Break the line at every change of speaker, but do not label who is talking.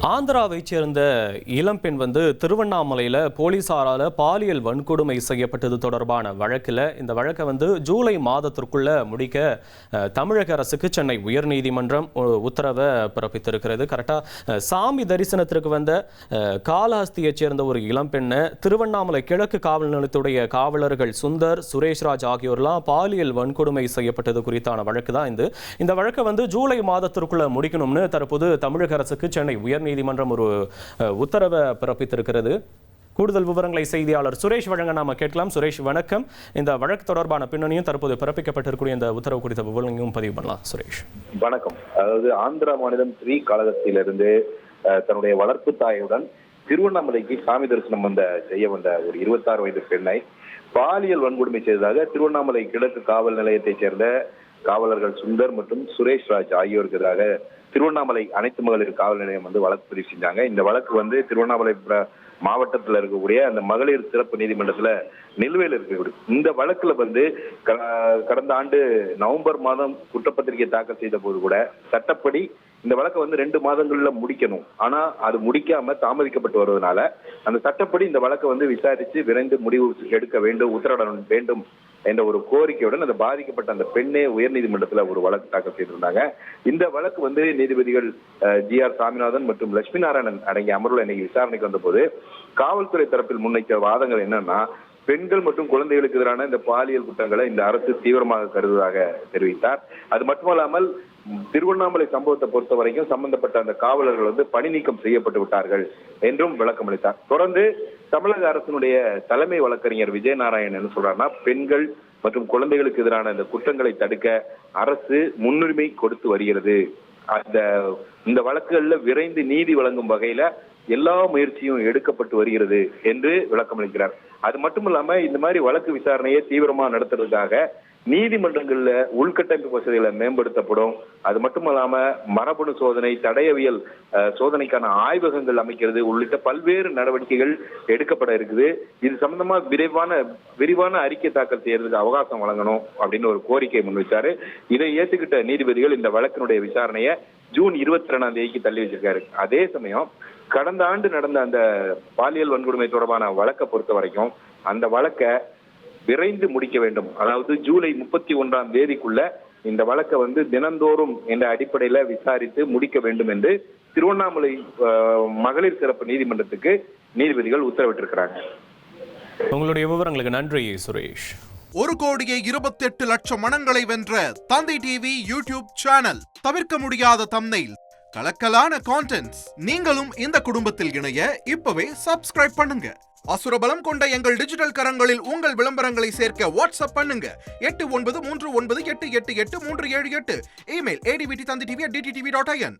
ஆந்திராவைச் சேர்ந்த இளம்பெண் திருவண்ணாமலையில் போலீசாரால் பாலியல் வன்கொடுமை செய்யப்பட்டது தொடர்பான வழக்கில் இந்த வழக்கை ஜூலை மாதத்திற்குள்ள முடிக்க தமிழக அரசுக்கு சென்னை உயர்நீதிமன்றம் உத்தரவை பிறப்பித்திருக்கிறது. கரெக்டாக சாமி தரிசனத்திற்கு வந்த காளஹஸ்தியைச் சேர்ந்த ஒரு இளம்பெண்ணை திருவண்ணாமலை கிழக்கு காவல் நிலையத்துடைய காவலர்கள் சுந்தர், சுரேஷ்ராஜ் ஆகியோர்லாம் பாலியல் வன்கொடுமை செய்யப்பட்டது குறித்தான வழக்கு தான் இந்த வழக்கை ஜூலை மாதத்திற்குள்ள முடிக்கணும்னு தற்போது தமிழக அரசுக்கு சென்னை உயர்நீதிமன்றம் ஒரு உத்தரவை பிறப்பித்திருக்கிறது. கூடுதல் விவரங்களை செய்தியாளர் சுரேஷ் வழங்க நாம கேட்கலாம். சுரேஷ் வணக்கம். இந்த வழக்கு தொடர்பான பின்னணியும் தற்போது பிறப்பிக்கப்பட்டிருக்கூடிய இந்த உத்தரவு குறித்த விவரங்களையும் பதிவு பண்ணலாம். சுரேஷ்
வணக்கம். அதாவது ஆந்திரா மாநிலம் ஸ்ரீகாளஹஸ்தியிலிருந்து தன்னுடைய வளர்ப்பு தாயுடன் திருவண்ணாமலைக்கு சாமி தரிசனம் செய்ய வந்த ஒரு 26 வயது பெண்ணை பாலியல் வன்கொடுமை செய்ததாக திருவண்ணாமலை கிழக்கு காவல் நிலையத்தைச் சேர்ந்த காவலர்கள் சுந்தர் மற்றும் சுரேஷ்ராஜ் ஆகியோருக்கு எதிராக திருவண்ணாமலை அனைத்து மகளிர் காவல் நிலையம் வழக்கு பதிவு செஞ்சாங்க. இந்த வழக்கு திருவண்ணாமலை மாவட்டத்தில் இருக்கக்கூடிய அந்த மகளிர் சிறப்பு நீதிமன்றத்துல நிலுவையில் இருக்கக்கூடிய இந்த வழக்குல கடந்த ஆண்டு நவம்பர் மாதம் குற்றப்பத்திரிகை தாக்கல் செய்த போது கூட சட்டப்படி இந்த வழக்கை 2 மாதங்கள்ல முடிக்கணும். ஆனா அது முடிக்காம தாமதிக்கப்பட்டு வருவதனால அந்த சட்டப்படி இந்த வழக்கை விசாரிச்சு விரைந்து முடிவு எடுக்க வேண்டும், உத்தரவிட வேண்டும் என்ற ஒரு கோரிக்கையுடன் அந்த பாதிக்கப்பட்ட அந்த பெண்ணே உயர்நீதிமன்றத்துல ஒரு வழக்கு தாக்கல் செய்திருந்தாங்க. இந்த வழக்கு நீதிபதிகள் GR சாமிநாதன் மற்றும் லட்சுமி நாராயணன் அடங்கிய அமர்வுல இன்னைக்கு விசாரணைக்கு வந்த போது காவல்துறை தரப்பில் முன்வைத்த வாதங்கள் என்னன்னா, பெண்கள் மற்றும் குழந்தைகளுக்கு எதிரான இந்த பாலியல் குற்றங்களை இந்த அரசு தீவிரமாக கருதுவதாக தெரிவித்தார். அது மட்டுமல்லாமல் திருவண்ணாமலை சம்பவத்தை பொறுத்த வரைக்கும் சம்பந்தப்பட்ட அந்த காவலர்கள் பணி நீக்கம் செய்யப்பட்டு விட்டார்கள் என்றும் விளக்கம் அளித்தார். தொடர்ந்து தமிழக அரசினுடைய தலைமை வழக்கறிஞர் விஜய நாராயணன் என்ன சொல்றாருன்னா, பெண்கள் மற்றும் குழந்தைகளுக்கு எதிரான இந்த குற்றங்களை தடுக்க அரசு முன்னுரிமை கொடுத்து வருகிறது. இந்த வழக்குகள்ல விரைந்து நீதி வழங்கும் வகையில எல்லா முயற்சியும் எடுக்கப்பட்டு வருகிறது என்று விளக்கம் அளிக்கிறார். அது மட்டும் இல்லாம இந்த மாதிரி வழக்கு விசாரணையை தீவிரமா நடத்துறதுக்காக நீதிமன்றங்கள்ல உள்கட்டமைப்பு வசதிகளை மேம்படுத்தப்படும். அது மட்டும் இல்லாம மரபணு சோதனை, தடயவியல் சோதனைக்கான ஆய்வகங்கள் அமைக்கிறது உள்ளிட்ட பல்வேறு நடவடிக்கைகள் எடுக்கப்பட இருக்குது. இது சம்பந்தமா விரிவான அறிக்கை தாக்கல் செய்யறதுக்கு அவகாசம் வழங்கணும் அப்படின்னு ஒரு கோரிக்கை முன்வைச்சாரு. இதை ஏற்றுக்கிட்ட நீதிபதிகள் இந்த வழக்கினுடைய விசாரணையை ஜூன் 22ஆம் தேதிக்கு தள்ளி வச்சிருக்காரு. அதே சமயம் கடந்த ஆண்டு நடந்த அந்த பாலியல் வன்கொடுமை தொடர்பான வழக்கை பொறுத்த வரைக்கும் அந்த வழக்கை விரைந்து முடிக்க வேண்டும். அதாவது ஜூலை 31ஆம் தேதிக்குள்ள இந்த வழக்கை தினந்தோறும் என்ற அடிப்படையில விசாரித்து முடிக்க வேண்டும் என்று திருவண்ணாமலை மகளிர் சிறப்பு நீதிமன்றத்துக்கு நீதிபதிகள் உத்தரவிட்டிருக்கிறாங்க.
உங்களுடைய விவரங்களுக்கு நன்றி சுரேஷ்.
1,28,00,000 மனங்களை வென்ற தந்தை டிவி யூடியூப் சேனல். தவிர்க்க முடியாத தம்ப்நெயில், கலக்கலான கான்டென்ட்ஸ். நீங்களும் இந்த குடும்பத்தில் இணைய இப்பவே சப்ஸ்கிரைப் பண்ணுங்க. அசுரபலம் கொண்ட எங்கள் டிஜிட்டல் கரங்களில் உங்கள் விளம்பரங்களை சேர்க்க வாட்ஸ்அப் பண்ணுங்க. 8939888378. Email advttv@dttv.in.